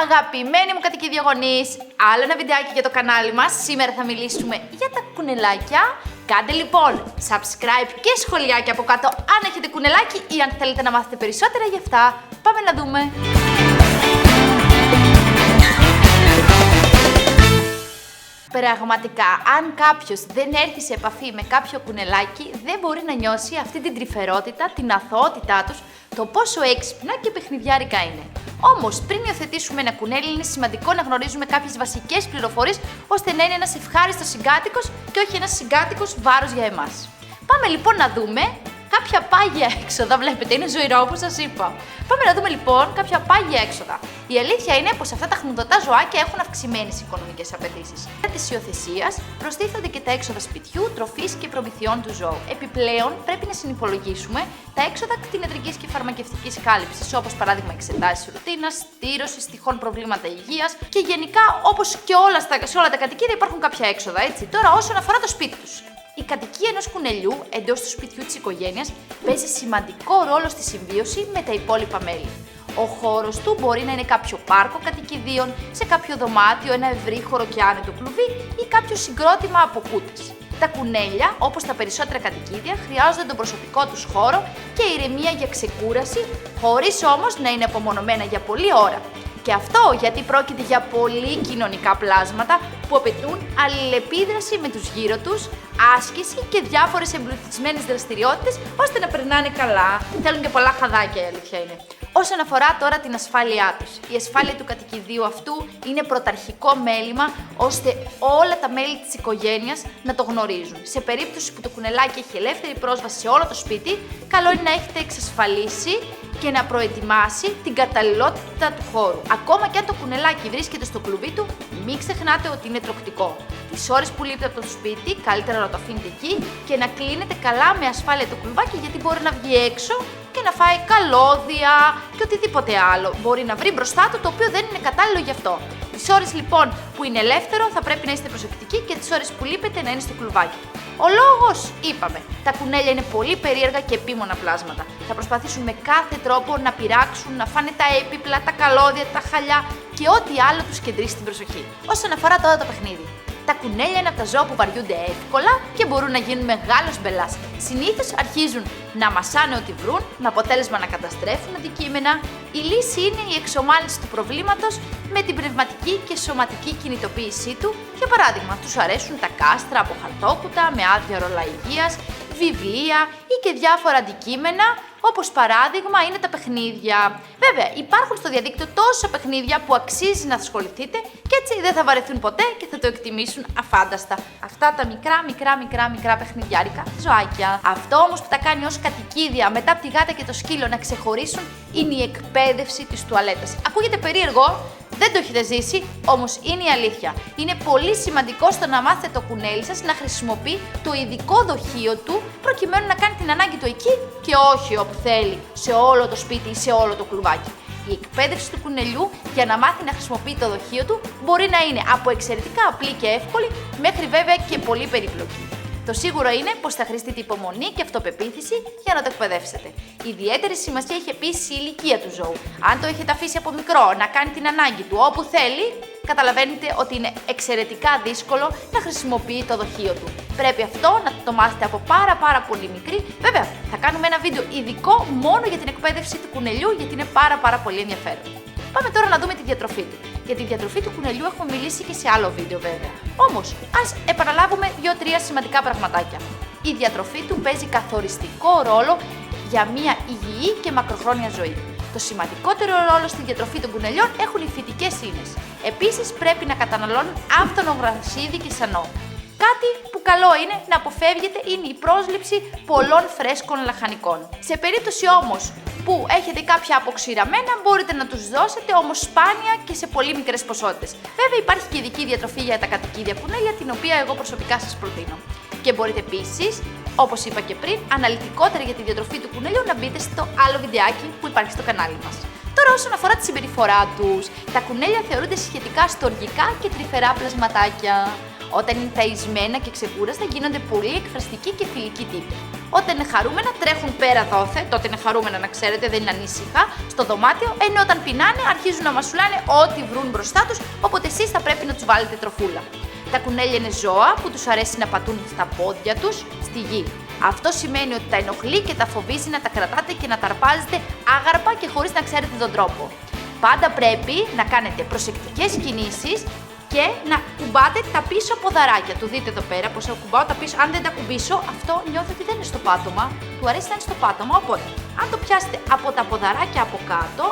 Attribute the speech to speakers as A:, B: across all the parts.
A: Αγαπημένοι μου κατοικίδιοι γονείς, άλλο ένα βιντεάκι για το κανάλι μας. Σήμερα θα μιλήσουμε για τα κουνελάκια. Κάντε λοιπόν subscribe και σχολιάκια από κάτω αν έχετε κουνελάκι ή αν θέλετε να μάθετε περισσότερα γι' αυτά. Πάμε να δούμε. Πραγματικά, αν κάποιος δεν έρθει σε επαφή με κάποιο κουνελάκι, δεν μπορεί να νιώσει αυτή την τρυφερότητα, την αθωότητά τους, το πόσο έξυπνα και παιχνιδιάρικα είναι. Όμως, πριν υιοθετήσουμε ένα κουνέλι, είναι σημαντικό να γνωρίζουμε κάποιες βασικές πληροφορίες, ώστε να είναι ένας ευχάριστος συγκάτοικος και όχι ένας συγκάτοικος βάρος για εμάς. Πάμε λοιπόν να δούμε κάποια πάγια έξοδα. Βλέπετε, είναι ζωηρό όπως σας είπα. Πάμε να δούμε λοιπόν κάποια πάγια έξοδα. Η αλήθεια είναι πως αυτά τα χνουδωτά ζωάκια έχουν αυξημένες οικονομικές απαιτήσεις. Για της υιοθεσίας προστίθενται και τα έξοδα σπιτιού, τροφής και προμηθειών του ζώου. Επιπλέον, πρέπει να συνυπολογίσουμε τα έξοδα κτηνιατρικής και φαρμακευτικής κάλυψης, όπως παράδειγμα εξετάσεις ρουτίνας, στήρωσης, τυχόν προβλήματα υγείας και γενικά, όπως και σε όλα τα κατοικίδια, υπάρχουν κάποια έξοδα, έτσι. Τώρα, όσον αφορά το σπίτι τους. Η κατοικία ενός κουνελιού εντός του σπιτιού της οικογένειας παίζει σημαντικό ρόλο στη συμβίωση με τα υπόλοιπα μέλη. Ο χώρος του μπορεί να είναι κάποιο πάρκο κατοικιδίων, σε κάποιο δωμάτιο, ένα ευρύχωρο και άνετο κλουβί ή κάποιο συγκρότημα από κούτες. Τα κουνέλια, όπως τα περισσότερα κατοικίδια, χρειάζονται τον προσωπικό τους χώρο και ηρεμία για ξεκούραση, χωρίς όμως να είναι απομονωμένα για πολλή ώρα. Και αυτό γιατί πρόκειται για πολύ κοινωνικά πλάσματα που απαιτούν αλληλεπίδραση με τους γύρω τους, άσκηση και διάφορες εμπλουτισμένες δραστηριότητες ώστε να περνάνε καλά. Θέλουν και πολλά χαδάκια, η αλήθεια είναι. Όσον αφορά τώρα την ασφάλειά τους, η ασφάλεια του κατοικιδίου αυτού είναι πρωταρχικό μέλημα ώστε όλα τα μέλη της οικογένειας να το γνωρίζουν. Σε περίπτωση που το κουνελάκι έχει ελεύθερη πρόσβαση σε όλο το σπίτι, καλό είναι να έχετε εξασφαλίσει και να προετοιμάσει την καταλληλότητα του χώρου. Ακόμα και αν το κουνελάκι βρίσκεται στο κλουβί του, μην ξεχνάτε ότι είναι τροκτικό. Τις ώρες που λείπετε από το σπίτι, καλύτερα να το αφήνετε εκεί και να κλείνετε καλά με ασφάλεια το κλουβάκι, γιατί μπορεί να βγει έξω και να φάει καλώδια και οτιδήποτε άλλο μπορεί να βρει μπροστά του, το οποίο δεν είναι κατάλληλο γι' αυτό. Τις ώρες λοιπόν που είναι ελεύθερο θα πρέπει να είστε προσεκτικοί και τις ώρες που λείπετε να είναι στο κλουβάκι. Ο λόγος, είπαμε, τα κουνέλια είναι πολύ περίεργα και επίμονα πλάσματα. Θα προσπαθήσουν με κάθε τρόπο να πειράξουν, να φάνε τα έπιπλα, τα καλώδια, τα χαλιά και ό,τι άλλο τους κεντρήσει την προσοχή. Όσον αφορά τώρα το παιχνίδι. Τα κουνέλια είναι από τα ζώα που βαριούνται εύκολα και μπορούν να γίνουν μεγάλος μπελάς. Συνήθως αρχίζουν να μασάνε ό,τι βρουν, με αποτέλεσμα να καταστρέφουν αντικείμενα. Η λύση είναι η εξομάλυνση του προβλήματος με την πνευματική και σωματική κινητοποίησή του. Για παράδειγμα, τους αρέσουν τα κάστρα από χαρτόκουτα με άδεια ρολά υγείας, βιβλία ή και διάφορα αντικείμενα, όπως παράδειγμα είναι τα παιχνίδια. Βέβαια, υπάρχουν στο διαδίκτυο τόσα παιχνίδια που αξίζει να ασχοληθείτε και έτσι δεν θα βαρεθούν ποτέ και θα το εκτιμήσουν αφάνταστα. Αυτά τα μικρά παιχνιδιάρικα ζωάκια. Αυτό όμως που τα κάνει ως κατοικίδια μετά από τη γάτα και το σκύλο να ξεχωρίσουν είναι η εκπαίδευση της τουαλέτας. Ακούγεται περίεργο. Δεν το έχετε ζήσει, όμως είναι η αλήθεια. Είναι πολύ σημαντικό στο να μάθετε το κουνέλι σας να χρησιμοποιεί το ειδικό δοχείο του προκειμένου να κάνει την ανάγκη του εκεί και όχι όπου θέλει, σε όλο το σπίτι ή σε όλο το κλουβάκι. Η εκπαίδευση του κουνελιού για να μάθει να χρησιμοποιεί το δοχείο του μπορεί να είναι από εξαιρετικά απλή και εύκολη μέχρι βέβαια και πολύ περίπλοκη. Το σίγουρο είναι πως θα χρειαστείτε υπομονή και αυτοπεποίθηση για να το εκπαιδεύσετε. Ιδιαίτερη σημασία έχει επίσης η ηλικία του ζώου. Αν το έχετε αφήσει από μικρό να κάνει την ανάγκη του όπου θέλει, καταλαβαίνετε ότι είναι εξαιρετικά δύσκολο να χρησιμοποιεί το δοχείο του. Πρέπει αυτό να το μάθετε από πάρα πολύ μικρή. Βέβαια, θα κάνουμε ένα βίντεο ειδικό μόνο για την εκπαίδευση του κουνελιού, γιατί είναι πάρα πολύ ενδιαφέρον. Πάμε τώρα να δούμε τη διατροφή του. Για τη διατροφή του κουνελιού έχουμε μιλήσει και σε άλλο βίντεο βέβαια. Όμως, ας επαναλάβουμε 2-3 σημαντικά πραγματάκια. Η διατροφή του παίζει καθοριστικό ρόλο για μια υγιή και μακροχρόνια ζωή. Το σημαντικότερο ρόλο στη διατροφή των κουνελιών έχουν οι φυτικές ίνες. Επίσης, πρέπει να καταναλώνουν άφθονο γρασίδι και σανό. Κάτι που καλό είναι να αποφεύγετε είναι η πρόσληψη πολλών φρέσκων λαχανικών. Σε περίπτωση όμως που έχετε κάποια αποξηραμένα, μπορείτε να τους δώσετε όμως σπάνια και σε πολύ μικρές ποσότητες. Βέβαια, υπάρχει και ειδική διατροφή για τα κατοικίδια κουνέλια, την οποία εγώ προσωπικά σας προτείνω. Και μπορείτε επίσης, όπως είπα και πριν, αναλυτικότερα για τη διατροφή του κουνελιού να μπείτε στο άλλο βιντεάκι που υπάρχει στο κανάλι μας. Τώρα, όσον αφορά τη συμπεριφορά τους, τα κουνέλια θεωρούνται σχετικά στοργικά και τρυφερά πλασματάκια. Όταν είναι ταΐσμένα και ξεκούραστα, γίνονται πολύ εκφραστικοί και φιλικοί τύποι. Όταν είναι χαρούμενα, τρέχουν πέρα δόθε. Τότε είναι χαρούμενα, να ξέρετε, δεν είναι ανήσυχα στο δωμάτιο. Ενώ όταν πεινάνε, αρχίζουν να μασουλάνε ό,τι βρουν μπροστά τους. Οπότε εσείς θα πρέπει να τους βάλετε τροφούλα. Τα κουνέλια είναι ζώα που τους αρέσει να πατούν στα πόδια τους στη γη. Αυτό σημαίνει ότι τα ενοχλεί και τα φοβίζει να τα κρατάτε και να τα αρπάζετε άγαρπα και χωρίς να ξέρετε τον τρόπο. Πάντα πρέπει να κάνετε προσεκτικές κινήσεις και να κουμπάτε τα πίσω ποδαράκια. Του δείτε εδώ πέρα πως κουμπάω τα πίσω. Αν δεν τα κουμπίσω, αυτό νιώθω ότι δεν είναι στο πάτωμα. Του αρέσει να είναι στο πάτωμα. Οπότε, αν το πιάσετε από τα ποδαράκια από κάτω,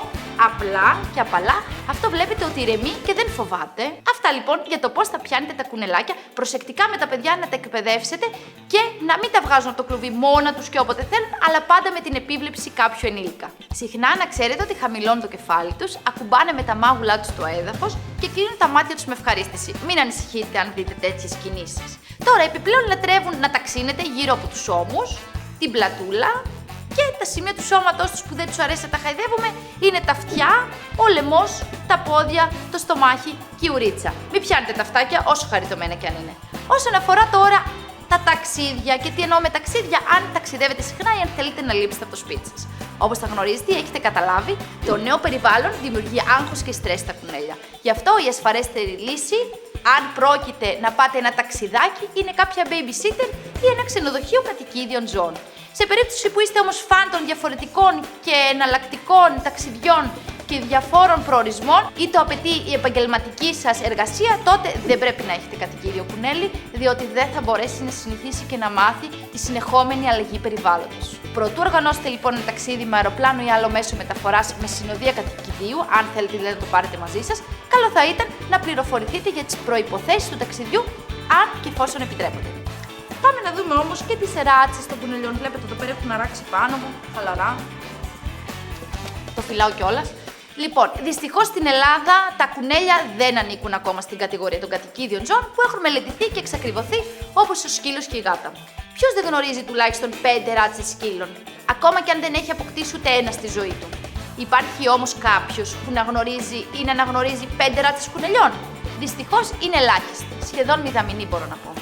A: απλά και απαλά, αυτό βλέπετε ότι ηρεμεί και δεν φοβάται. Αυτά λοιπόν για το πώς θα πιάνετε τα κουνελάκια. Προσεκτικά με τα παιδιά να τα εκπαιδεύσετε και να μην τα βγάζουν από το κλουβί μόνα τους και όποτε θέλουν, αλλά πάντα με την επίβλεψη κάποιου ενήλικα. Συχνά να ξέρετε ότι χαμηλώνουν το κεφάλι τους, ακουμπάνε με τα μάγουλά τους το έδαφος και κλείνουν τα μάτια τους με ευχαρίστηση. Μην ανησυχείτε αν δείτε τέτοιες κινήσεις. Τώρα, επιπλέον λατρεύουν να ταξίνετε γύρω από τους ώμους, την πλατούλα και τα σημεία του σώματός τους που δεν τους αρέσει να τα χαϊδεύουμε είναι τα αυτιά, ο λαιμός, τα πόδια, το στομάχι και η ουρίτσα. Μην πιάνετε τα αυτάκια όσο χαριτωμένα κι αν είναι. Όσον αφορά τώρα τα ταξίδια, και τι εννοώ με ταξίδια, αν ταξιδεύετε συχνά ή αν θέλετε να λείψετε από το σπίτι σας. Όπως θα γνωρίζετε ή έχετε καταλάβει, το νέο περιβάλλον δημιουργεί άγχος και στρες στα κουνέλια. Γι' αυτό η ασφαλέστερη λύση, αν πρόκειται να πάτε ένα ταξιδάκι, είναι κάποια babysitter ή ένα ξενοδοχείο κατοικίδιων ζώων. Σε περίπτωση που είστε όμως φαν των διαφορετικών και εναλλακτικών ταξιδιών και διαφόρων προορισμών ή το απαιτεί η επαγγελματική σας εργασία, τότε δεν πρέπει να έχετε κατοικίδιο κουνέλι, διότι δεν θα μπορέσει να συνηθίσει και να μάθει τη συνεχόμενη αλλαγή περιβάλλοντος. Προτού οργανώσετε λοιπόν ένα ταξίδι με αεροπλάνο ή άλλο μέσο μεταφοράς με συνοδεία κατοικιδίου, αν θέλετε δηλαδή να το πάρετε μαζί σας, καλό θα ήταν να πληροφορηθείτε για τις προϋποθέσεις του ταξιδιού, αν και εφόσον επιτρέπονται. Πάμε να δούμε όμως και τις ράτσες των κουνελιών. Βλέπετε εδώ πέρα έχουν αράξει πάνω μου, χαλαρά. Το φυλάω κιόλας. Λοιπόν, δυστυχώς στην Ελλάδα τα κουνέλια δεν ανήκουν ακόμα στην κατηγορία των κατοικίδιων ζώων που έχουν μελετηθεί και εξακριβωθεί όπως ο σκύλος και η γάτα. Ποιος δεν γνωρίζει τουλάχιστον 5 ράτσες σκύλων, ακόμα και αν δεν έχει αποκτήσει ούτε ένα στη ζωή του? Υπάρχει όμως κάποιος που να γνωρίζει ή να αναγνωρίζει 5 ράτσες κουνελιών? Δυστυχώς είναι ελάχιστοι, σχεδόν μηδαμινοί μπορώ να πω.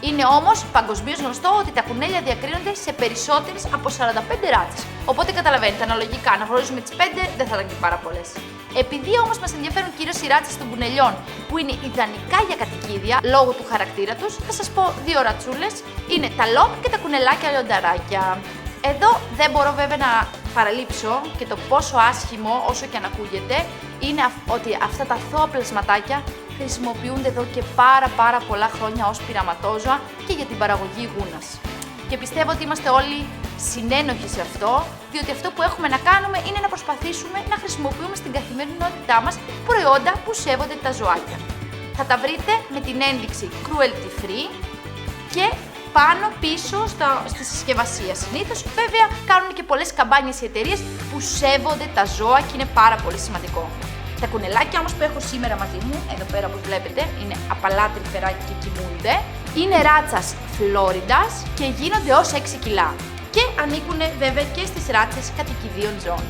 A: Είναι όμως παγκοσμίως γνωστό ότι τα κουνέλια διακρίνονται σε περισσότερες από 45 ράτσες. Οπότε καταλαβαίνετε, αναλογικά, να γνωρίζουμε τις 5 δεν θα ήταν και πάρα πολλές. Επειδή όμως μας ενδιαφέρουν κυρίως οι ράτσες των κουνελιών, που είναι ιδανικά για κατοικίδια λόγω του χαρακτήρα τους, θα σας πω 2 ρατσούλες. Είναι τα λόπ και τα κουνελάκια λιονταράκια. Εδώ δεν μπορώ βέβαια να παραλείψω και το πόσο άσχημο, όσο και αν ακούγεται, είναι ότι αυτά τα αθώα πλασματάκια χρησιμοποιούνται εδώ και πάρα πολλά χρόνια ως πειραματόζωα και για την παραγωγή γούνας. Και πιστεύω ότι είμαστε όλοι συνένοχοι σε αυτό, διότι αυτό που έχουμε να κάνουμε είναι να προσπαθήσουμε να χρησιμοποιούμε στην καθημερινότητά μας προϊόντα που σέβονται τα ζωάκια. Θα τα βρείτε με την ένδειξη cruelty free και πάνω πίσω στη συσκευασία. Συνήθως, βέβαια, κάνουν και πολλές καμπάνιες οι εταιρείες που σέβονται τα ζώα και είναι πάρα πολύ σημαντικό. Τα κουνελάκια όμως που έχω σήμερα μαζί μου, εδώ πέρα όπως βλέπετε, είναι απαλά τρυφεράκια και κοιμούνται. Είναι ράτσας Φλόριντας και γίνονται ως 6 κιλά. Και ανήκουν βέβαια και στις ράτσες κατοικιδίων ζώων.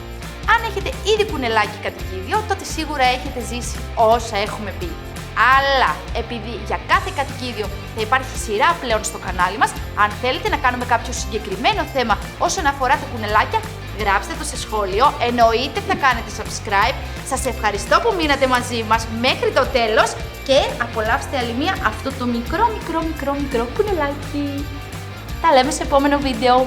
A: Αν έχετε ήδη κουνελάκι κατοικίδιο, τότε σίγουρα έχετε ζήσει όσα έχουμε πει. Αλλά επειδή για κάθε κατοικίδιο θα υπάρχει σειρά πλέον στο κανάλι μας, αν θέλετε να κάνουμε κάποιο συγκεκριμένο θέμα όσον αφορά τα κουνελάκια, γράψτε το σε σχόλιο, εννοείται θα κάνετε subscribe. Σας ευχαριστώ που μείνατε μαζί μας μέχρι το τέλος και απολαύστε άλλη μία αυτό το μικρό κουνελάκι. Τα λέμε σε επόμενο βίντεο.